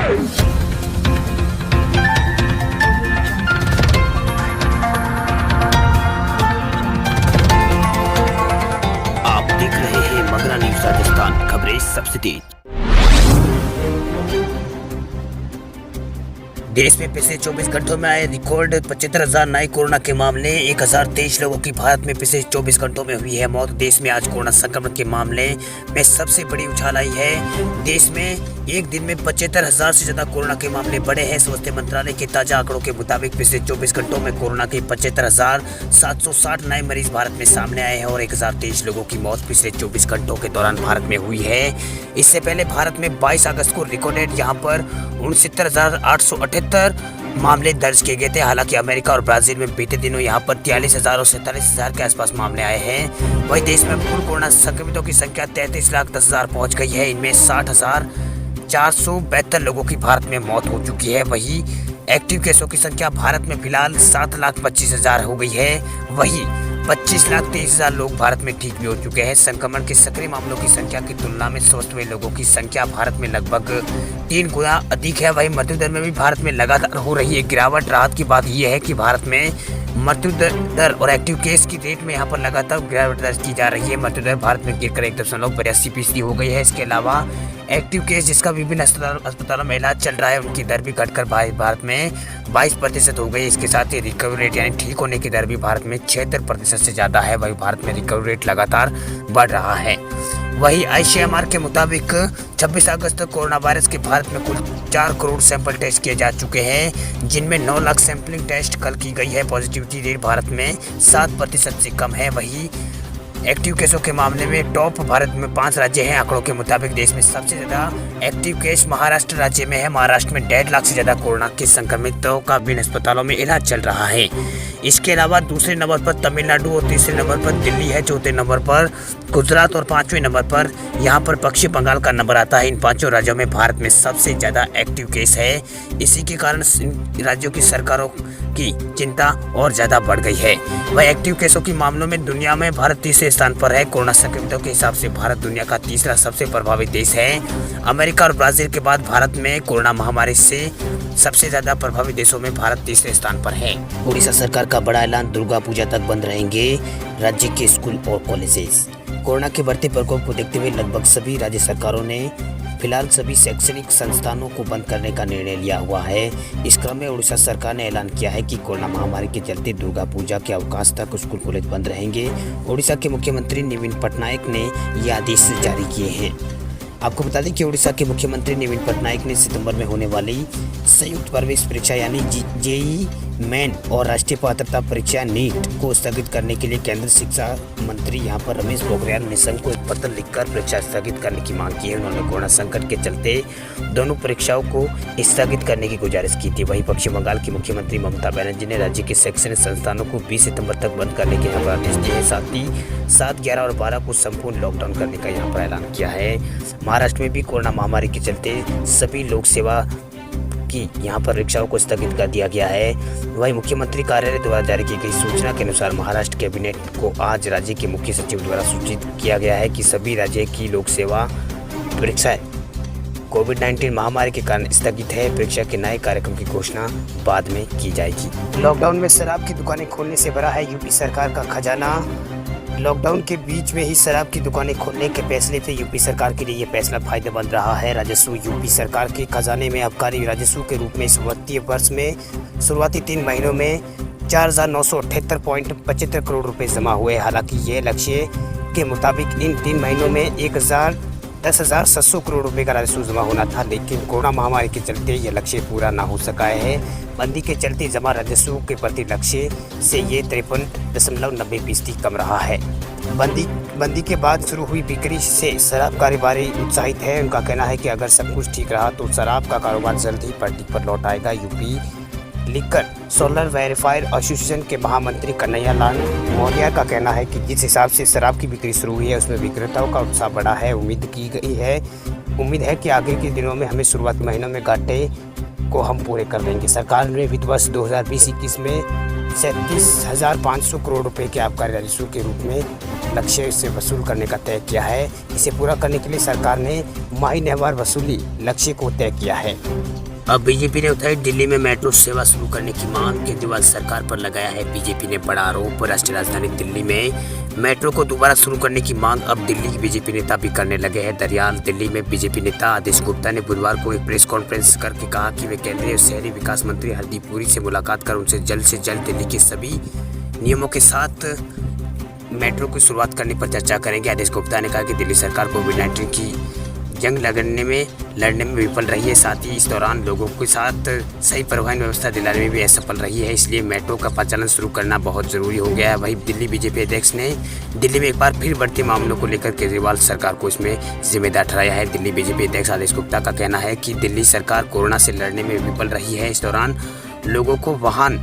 आप देख रहे हैं मगरा न्यूज राजस्थान, खबरें सबसे तेज। देश में पिछले 24 घंटों में आए रिकॉर्ड 75,000 नए कोरोना के मामले। 1023 लोगों की भारत में पिछले 24 घंटों में हुई है मौत। देश में आज कोरोना संक्रमण के मामले में सबसे बड़ी उछाल आई है। देश में एक दिन में 75,000 से ज्यादा कोरोना के मामले बढ़े हैं। स्वास्थ्य मंत्रालय के ताजा आंकड़ों के मुताबिक पिछले 24 घंटों में कोरोना के 75,760 नए मरीज भारत में सामने आए हैं और 1023 लोगों की मौत पिछले 24 घंटों के दौरान भारत में हुई है। इससे पहले भारत में 22 अगस्त को रिकॉर्डेड यहाँ पर 69,878 मामले दर्ज किए गए थे। हालांकि अमेरिका और ब्राजील में बीते दिनों यहाँ पर 43,000 और 47,000 के आसपास मामले आए हैं। वहीं देश में कुल कोरोना संक्रमितों की संख्या 33,10,000 पहुंच गई है। इनमें 60,472 लोगों की भारत में मौत हो चुकी है। वहीं एक्टिव केसों की संख्या भारत में फिलहाल 7,25,000 हो गई है। वहीं 25,23,000 लोग भारत में ठीक भी हो चुके हैं। संक्रमण के सक्रिय मामलों की संख्या की तुलना में स्वस्थ हुए लोगों की संख्या भारत में लगभग 3 गुना अधिक है। वहीं मृत्यु दर में भी भारत में लगातार हो रही है गिरावट। राहत की बात यह है कि भारत में मृत्यु दर और एक्टिव केस की रेट में यहाँ पर लगातार गिरावट दर्ज की जा रही है। मृत्यु दर भारत में गिरकर 1.82% हो गई है। इसके अलावा एक्टिव केस जिसका विभिन्न अस्पतालों में इलाज चल रहा है उनकी दर भी घटकर भारत में 22% हो गई। इसके साथ ही रिकवरी रेट यानी ठीक होने की दर भी भारत में 76% से ज़्यादा है। वही भारत में रिकवरी रेट लगातार बढ़ रहा है। वही ICMR के मुताबिक 26 अगस्त तक कोरोना वायरस के भारत में कुल 4 करोड़ सैंपल टेस्ट किए जा चुके हैं, जिनमें 9 लाख सैंपलिंग टेस्ट कल की गई है। पॉजिटिविटी रेट भारत में 7% से कम है। वही एक्टिव केसों के मामले में टॉप भारत में 5 राज्य हैं। आंकड़ों के मुताबिक देश में सबसे ज्यादा एक्टिव केस महाराष्ट्र राज्य में है। महाराष्ट्र में 1.5 लाख से ज्यादा कोरोना के संक्रमितों का विभिन्न अस्पतालों में इलाज चल रहा है। इसके अलावा दूसरे नंबर पर तमिलनाडु और तीसरे नंबर पर दिल्ली है। चौथे नंबर पर गुजरात और 5वें नंबर पर यहाँ पर पश्चिम बंगाल का नंबर आता है। इन 5 राज्यों में भारत में सबसे ज्यादा एक्टिव केस है। इसी के कारण इन राज्यों की सरकारों की चिंता और ज्यादा बढ़ गई है। वह एक्टिव केसों के मामलों में दुनिया में भारत तीसरे स्थान पर है। कोरोना संक्रमितों के हिसाब से भारत दुनिया का तीसरा सबसे प्रभावित देश है। अमेरिका और ब्राजील के बाद भारत में कोरोना महामारी से सबसे ज्यादा प्रभावित देशों में भारत तीसरे स्थान पर है। उड़ीसा सरकार का बड़ा ऐलान, दुर्गा पूजा तक बंद रहेंगे राज्य के स्कूल और कॉलेजेस। कोरोना के बढ़ते प्रकोप को देखते हुए लगभग सभी राज्य सरकारों ने फिलहाल सभी शैक्षणिक संस्थानों को बंद करने का निर्णय लिया हुआ है। इस क्रम में उड़ीसा सरकार ने ऐलान किया है कि कोरोना महामारी के चलते दुर्गा पूजा के अवकाश तक स्कूल कॉलेज बंद रहेंगे। उड़ीसा के मुख्यमंत्री नवीन पटनायक ने ये आदेश जारी किए हैं। आपको बता दें कि उड़ीसा के मुख्यमंत्री नवीन पटनायक ने सितंबर में होने वाली संयुक्त प्रवेश परीक्षा यानी जेईई मेन और राष्ट्रीय पात्रता परीक्षा नीट को स्थगित करने के लिए केंद्र शिक्षा मंत्री यहाँ पर रमेश पोखरियाल निशंक को एक पत्र लिखकर परीक्षा स्थगित करने की मांग की है। उन्होंने कोरोना संकट के चलते दोनों परीक्षाओं को स्थगित करने की गुजारिश की थी। वहीं पश्चिम बंगाल की मुख्यमंत्री ममता बनर्जी ने राज्य के शैक्षणिक संस्थानों को 20 सितंबर तक बंद करने के यहाँ पर आदेश दिए हैं। साथ ही 7, 11 और 12 को संपूर्ण लॉकडाउन करने का यहाँ पर ऐलान किया है। महाराष्ट्र में भी कोरोना महामारी के चलते सभी लोक सेवा की यहाँ पर परीक्षाओं को स्थगित कर दिया गया है। वहीं मुख्यमंत्री कार्यालय द्वारा जारी की गई सूचना के अनुसार महाराष्ट्र कैबिनेट को आज राज्य के मुख्य सचिव द्वारा सूचित किया गया है कि सभी राज्य की लोक सेवा परीक्षाएं कोविड-19 महामारी के कारण स्थगित है। परीक्षा के नए कार्यक्रम की घोषणा बाद में की जाएगी। लॉकडाउन में शराब की दुकानें खोलने से भरा है यूपी सरकार का खजाना। लॉकडाउन के बीच में ही शराब की दुकानें खोलने के फैसले से यूपी सरकार के लिए यह फैसला फायदेमंद रहा है। राजस्व यूपी सरकार के खजाने में आबकारी राजस्व के रूप में इस वित्तीय वर्ष में शुरुआती 3 महीनों में 4,978.75 करोड़ रुपए जमा हुए। हालांकि ये लक्ष्य के मुताबिक इन 3 महीनों में 10,700 करोड़ रुपए का राजस्व जमा होना था, लेकिन कोरोना महामारी के चलते यह लक्ष्य पूरा न हो सका है। मंदी के चलते जमा राजस्व के प्रति लक्ष्य से ये 53.90% कम रहा है। बंदी के बाद शुरू हुई बिक्री से शराब कारोबारी उत्साहित है। उनका कहना है कि अगर सब कुछ ठीक रहा तो शराब का कारोबार जल्द ही पटरी पर लौट आएगा। UP liquor solar verifier association के महामंत्री कन्हैया लाल मौर्य का कहना है कि जिस हिसाब से शराब की बिक्री शुरू हुई है उसमें विक्रेताओं का उत्साह बढ़ा है। उम्मीद है कि आगे के दिनों में हमें शुरुआती महीनों में घाटे को हम पूरे कर देंगे। सरकार ने वित्त वर्ष 2020-21 में 37,500 करोड़ रुपए के आबकारी राजस्व के रूप में लक्ष्य से वसूल करने का तय किया है। इसे पूरा करने के लिए सरकार ने महीनेवार वसूली लक्ष्य को तय किया है। अब बीजेपी ने उठाई दिल्ली में मेट्रो सेवा शुरू करने की मांग, केजरीवाल सरकार पर लगाया है बीजेपी ने बड़ा आरोप। राष्ट्रीय राजधानी दिल्ली में मेट्रो को दोबारा शुरू करने की मांग अब दिल्ली के बीजेपी नेता भी करने लगे हैं। दरअसल दिल्ली में बीजेपी नेता आदेश गुप्ता ने बुधवार को एक प्रेस कॉन्फ्रेंस करके कहा कि वे केंद्रीय और शहरी विकास मंत्री हरदीप पुरी से मुलाकात कर उनसे जल्द दिल्ली के सभी नियमों के साथ मेट्रो की शुरुआत करने पर चर्चा करेंगे। आदेश गुप्ता ने कहा कि दिल्ली सरकार कोविड-19 की जंग लड़ने में विफल रही है, साथ ही इस दौरान लोगों के साथ सही परिवहन व्यवस्था दिलाने में भी असफल रही है, इसलिए मेट्रो का परिचालन शुरू करना बहुत ज़रूरी हो गया है। वहीं दिल्ली बीजेपी अध्यक्ष ने दिल्ली में एक बार फिर बढ़ते मामलों को लेकर केजरीवाल सरकार को इसमें जिम्मेदार ठहराया है। दिल्ली बीजेपी अध्यक्ष आदेश गुप्ता का कहना है कि दिल्ली सरकार कोरोना से लड़ने में विफल रही है, इस दौरान लोगों को वाहन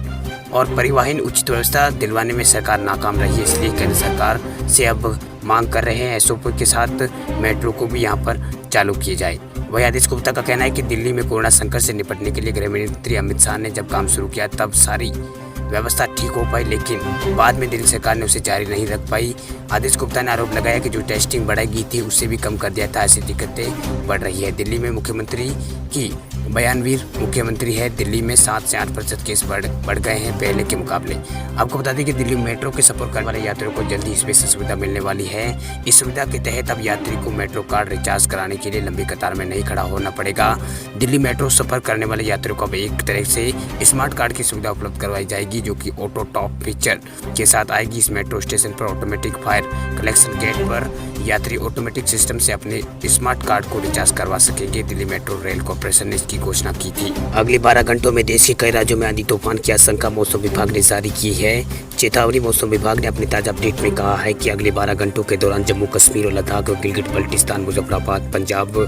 और परिवहन उचित व्यवस्था दिलवाने में सरकार नाकाम रही है, इसलिए केंद्र सरकार से अब मांग कर रहे हैं एसओपी के साथ मेट्रो को भी यहाँ पर चालू किए जाए। वही आदेश गुप्ता का कहना है कि दिल्ली में कोरोना संकट से निपटने के लिए गृह मंत्री अमित शाह ने जब काम शुरू किया तब सारी व्यवस्था ठीक हो पाई, लेकिन बाद में दिल्ली सरकार ने उसे जारी नहीं रख पाई। आदेश गुप्ता ने आरोप लगाया कि जो टेस्टिंग बढ़ाई गई थी उससे भी कम कर दिया था, ऐसी दिक्कतें बढ़ रही है। दिल्ली में मुख्यमंत्री की बयानवीर मुख्यमंत्री है, दिल्ली में 7 से 8% केस बढ़ गए हैं पहले के मुकाबले। आपको बता दें कि दिल्ली मेट्रो के सफर करने वाले यात्रियों को जल्दी स्पेशल सुविधा मिलने वाली है। इस सुविधा के तहत अब यात्री को मेट्रो कार्ड रिचार्ज कराने के लिए लंबी कतार में नहीं खड़ा होना पड़ेगा। दिल्ली मेट्रो सफर करने वाले यात्रियों को अब एक तरह से स्मार्ट कार्ड की सुविधा उपलब्ध करवाई जाएगी, जो कि ऑटो टॉप फीचर के साथ आएगी। इस मेट्रो स्टेशन पर ऑटोमेटिक फायर कलेक्शन गेट पर यात्री ऑटोमेटिक सिस्टम से अपने स्मार्ट कार्ड को रिचार्ज करवा सकेंगे। दिल्ली मेट्रो रेल कॉर्पोरेशन ने इसकी घोषणा की थी। अगले 12 घंटों में देश के कई राज्यों में आंधी तूफान की आशंका मौसम विभाग ने जारी की है। चेतावनी मौसम विभाग ने अपने ताजा अपडेट में कहा है कि अगले 12 घंटों के दौरान जम्मू कश्मीर और लद्दाख और गिलगित बल्टिस्तान, मुजफ्फराबाद, पंजाब,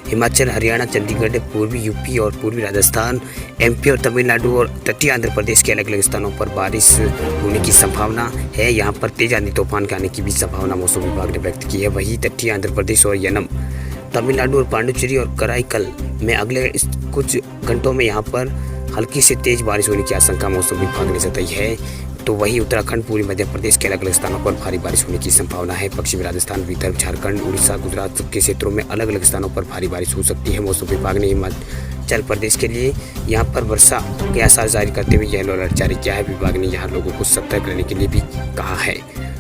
हिमाचल, हरियाणा, चंडीगढ़, पूर्वी यूपी और पूर्वी राजस्थान, एमपी और तमिलनाडु और तटीय आंध्र प्रदेश के अलग अलग स्थानों पर बारिश होने की संभावना है। यहाँ पर तेज आंधी तूफान के आने की भी संभावना मौसम विभाग ने व्यक्त की है। वहीं तटीय आंध्र प्रदेश और यनम, तमिलनाडु और पांडुचेरी और कराईकल में अगले कुछ घंटों में यहाँ पर हल्की से तेज बारिश होने की आशंका मौसम विभाग ने जताई है। तो वहीं उत्तराखंड, पूर्वी मध्य प्रदेश के अलग अलग स्थानों पर भारी बारिश होने की संभावना है। पश्चिमी राजस्थान, विदर्भ, झारखंड, उड़ीसा, गुजरात के क्षेत्रों में अलग अलग स्थानों पर भारी बारिश हो सकती है। मौसम विभाग ने हिमाचल प्रदेश के लिए यहाँ पर वर्षा के आसार जारी करते हुए येलो अलर्ट जारी किया है। विभाग ने यहाँ लोगों को सतर्क रहने के लिए भी कहा है।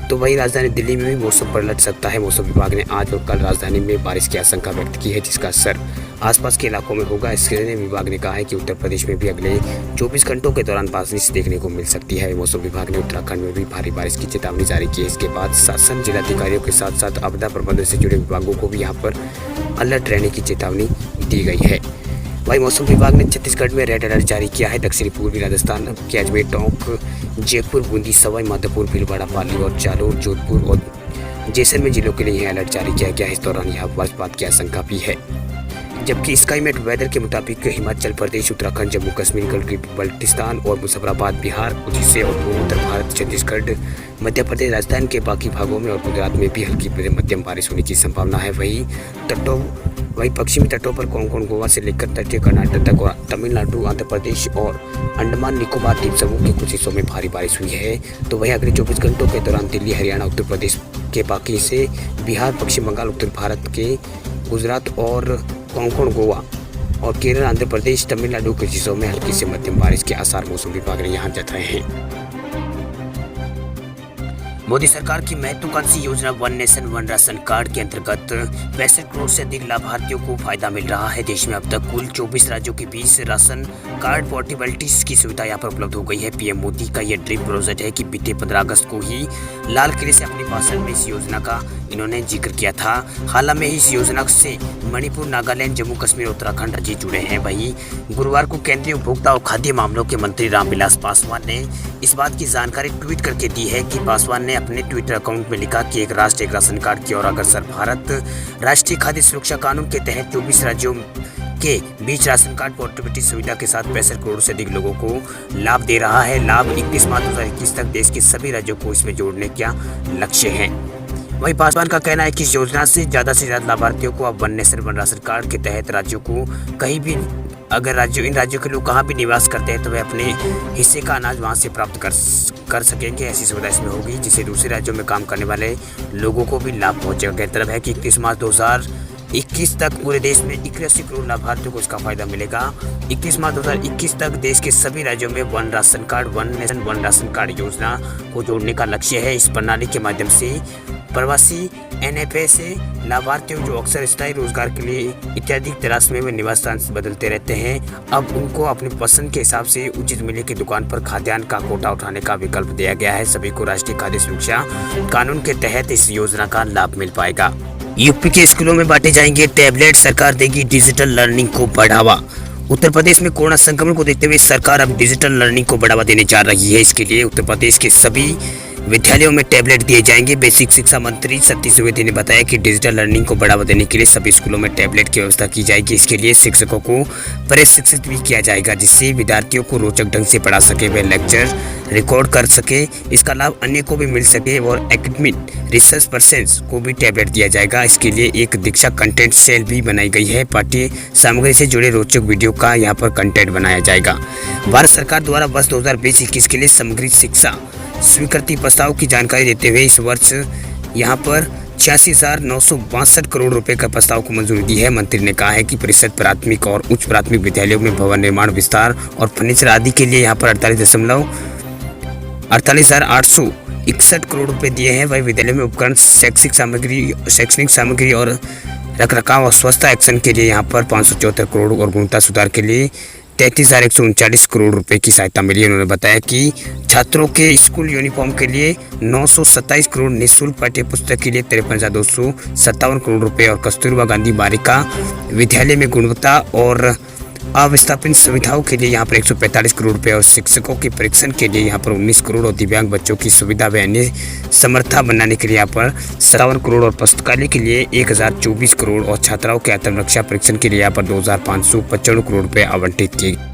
तो वहीं राजधानी दिल्ली में भी मौसम पलट सकता है। मौसम विभाग ने आज और कल राजधानी में बारिश की आशंका व्यक्त की है, जिसका असर आसपास के इलाकों में होगा। इसके लिए विभाग ने कहा है कि उत्तर प्रदेश में भी अगले 24 घंटों के दौरान बारिश देखने को मिल सकती है। मौसम विभाग ने उत्तराखंड में भी भारी बारिश की चेतावनी जारी की है। इसके बाद शासन जिलाधिकारियों के साथ साथ आपदा प्रबंधन से जुड़े विभागों को भी यहाँ पर अलर्ट रहने की चेतावनी दी गई है। वहीं मौसम विभाग ने छत्तीसगढ़ में रेड अलर्ट जारी किया है। दक्षिणी पूर्वी राजस्थान के अजमेर, टोंक, जयपुर, बूंदी, सवाई माधोपुर, भीलवाड़ा, पाली और जालोर, जोधपुर और जैसलमेर जिलों के लिए यह अलर्ट जारी किया गया है। इस दौरान यहाँ वज्रपात की आशंका भी है। जबकि स्काईमेट वेदर के मुताबिक हिमाचल प्रदेश, उत्तराखंड, जम्मू कश्मीर, गिलगित बल्टिस्तान और मुजफ्फराबाद, बिहार, कुछ हिस्से और पूर्वी उत्तर भारत, छत्तीसगढ़, मध्य प्रदेश, राजस्थान के बाकी भागों में और गुजरात में भी हल्की मध्यम बारिश होने की संभावना है। वहीं पश्चिमी तटों पर कोंकण, गोवा से लेकर तटीय कर्नाटक तक और तमिलनाडु, आंध्र प्रदेश और अंडमान निकोबार द्वीप समूह के कुछ हिस्सों में भारी बारिश हुई है। तो वहीं अगले 24 घंटों के दौरान दिल्ली, हरियाणा, उत्तर प्रदेश के बाकी हिस्से, बिहार, पश्चिम बंगाल, उत्तर भारत के गुजरात और कोंकण, गोवा और केरल, आंध्र प्रदेश, तमिलनाडु के हिस्सों में हल्की से मध्यम बारिश के आसार मौसम विभाग ने यहाँ जताए हैं। मोदी सरकार की महत्वाकांक्षी योजना one nation one ration card के अंतर्गत 65 करोड़ से अधिक लाभार्थियों को फायदा मिल रहा है। देश में अब तक कुल 24 राज्यों के 20 राशन कार्ड पोर्टेबिलिटी की सुविधा यहाँ पर उपलब्ध हो गई है। पीएम मोदी का यह ड्रीम प्रोजेक्ट है कि बीते 15 अगस्त को ही लाल किले से अपने भाषण में इस योजना का इन्होंने जिक्र किया था। हाल में इस योजना से मणिपुर, नागालैंड, जम्मू कश्मीर और उत्तराखंड राज्य जुड़े हैं। वहीं गुरुवार को केंद्रीय उपभोक्ता और खाद्य मामलों के मंत्री रामविलास पासवान ने इस बात की जानकारी ट्वीट करके दी है कि पासवान ने अपने ट्विटर अकाउंट में लिखा कि एक राष्ट्र एक राशन कार्ड की ओर अग्रसर भारत राष्ट्रीय खाद्य सुरक्षा कानून के तहत 24 राज्यों के बीच राशन कार्ड पोर्टेबिलिटी सुविधा के साथ 65 करोड़ से अधिक लोगों को लाभ दे रहा है। लाभ 31 मार्च 2021 तक देश के सभी राज्यों को इसमें जोड़ने का लक्ष्य है। वहीं पासवान का कहना है कि इस योजना से ज्यादा लाभार्थियों को अब one nation one ration card के तहत राज्यों को कहीं भी अगर इन राज्यों के लोग कहाँ भी निवास करते हैं तो वे अपने हिस्से का अनाज वहाँ से प्राप्त कर सकेंगे। ऐसी सुविधा इसमें होगी जिससे दूसरे राज्यों में काम करने वाले लोगों को भी लाभ पहुँचेगा। कहते है कि 31 मार्च 2021 तक पूरे देश में 81 करोड़ लाभार्थियों को इसका फायदा मिलेगा। 31 मार्च 2021 तक देश के सभी राज्यों में one ration card, one nation one ration card योजना को जोड़ने का लक्ष्य है। इस प्रणाली के माध्यम से प्रवासी NFA से लाभार्थियों जो अक्सर स्थायी रोजगार के लिए इत्यादि तलाश में वे निवास स्थान बदलते रहते हैं, अब उनको अपनी पसंद के हिसाब से उचित मूल्य की दुकान पर खाद्यान्न का कोटा उठाने का विकल्प दिया गया है। सभी को राष्ट्रीय खाद्य सुरक्षा कानून के तहत इस योजना का लाभ मिल पाएगा। यूपी के स्कूलों में बांटे जाएंगे टैबलेट, सरकार देगी डिजिटल लर्निंग को बढ़ावा। उत्तर प्रदेश में कोरोना संक्रमण को देखते हुए सरकार अब डिजिटल लर्निंग को बढ़ावा देने जा रही है। इसके लिए उत्तर प्रदेश के सभी विद्यालयों में टैबलेट दिए जाएंगे। बेसिक शिक्षा मंत्री सतीश द्विवेदी ने बताया कि डिजिटल लर्निंग को बढ़ावा देने के लिए सभी स्कूलों में टैबलेट की व्यवस्था की जाएगी। इसके लिए शिक्षकों को प्रशिक्षित भी किया जाएगा जिससे विद्यार्थियों को रोचक ढंग से पढ़ा सके, वे लेक्चर रिकॉर्ड कर सके। इसका लाभ अन्य को भी मिल सके और एकेडमिक रिसर्च पर्सन्स को भी टैबलेट दिया जाएगा। इसके लिए एक दीक्षा कंटेंट सेल भी बनाई गई है। पाठ्य सामग्री से जुड़े रोचक वीडियो का यहाँ पर कंटेंट बनाया जाएगा। भारत सरकार द्वारा वर्ष 2020-21 के लिए समग्र शिक्षा स्वीकृति प्रस्ताव की जानकारी देते हुए इस वर्ष यहाँ पर 86,962 करोड़ रुपए का प्रस्ताव को मंजूरी दी है। मंत्री ने कहा है कि परिषद प्राथमिक और उच्च प्राथमिक विद्यालयों में भवन निर्माण, विस्तार और फर्नीचर आदि के लिए यहाँ पर 48,861 करोड़ रुपए दिए हैं। वही विद्यालयों में उपकरण, शैक्षणिक सामग्री और रखरखाव और स्वच्छता एक्शन के लिए यहाँ पर 574 करोड़ और गुणवत्ता सुधार के लिए 33,139 करोड़ रुपए की सहायता मिली। उन्होंने बताया कि छात्रों के स्कूल यूनिफॉर्म के लिए 927 करोड़, निःशुल्क पाठ्य पुस्तक के लिए 53,257 करोड़ रुपए और कस्तूरबा गांधी बालिका विद्यालय में गुणवत्ता और अविस्थापित सुविधाओं के लिए यहाँ पर 145 करोड़ रुपए और शिक्षकों के परीक्षण के लिए यहाँ पर 19 करोड़ और दिव्यांग बच्चों की सुविधा व अन्य समर्था बनाने के लिए यहाँ पर 57 करोड़ और पुस्तकालय के लिए 1024 करोड़ और छात्राओं के आत्मरक्षा परीक्षण के लिए यहाँ पर 2,595 करोड़ रुपए आवंटित किए।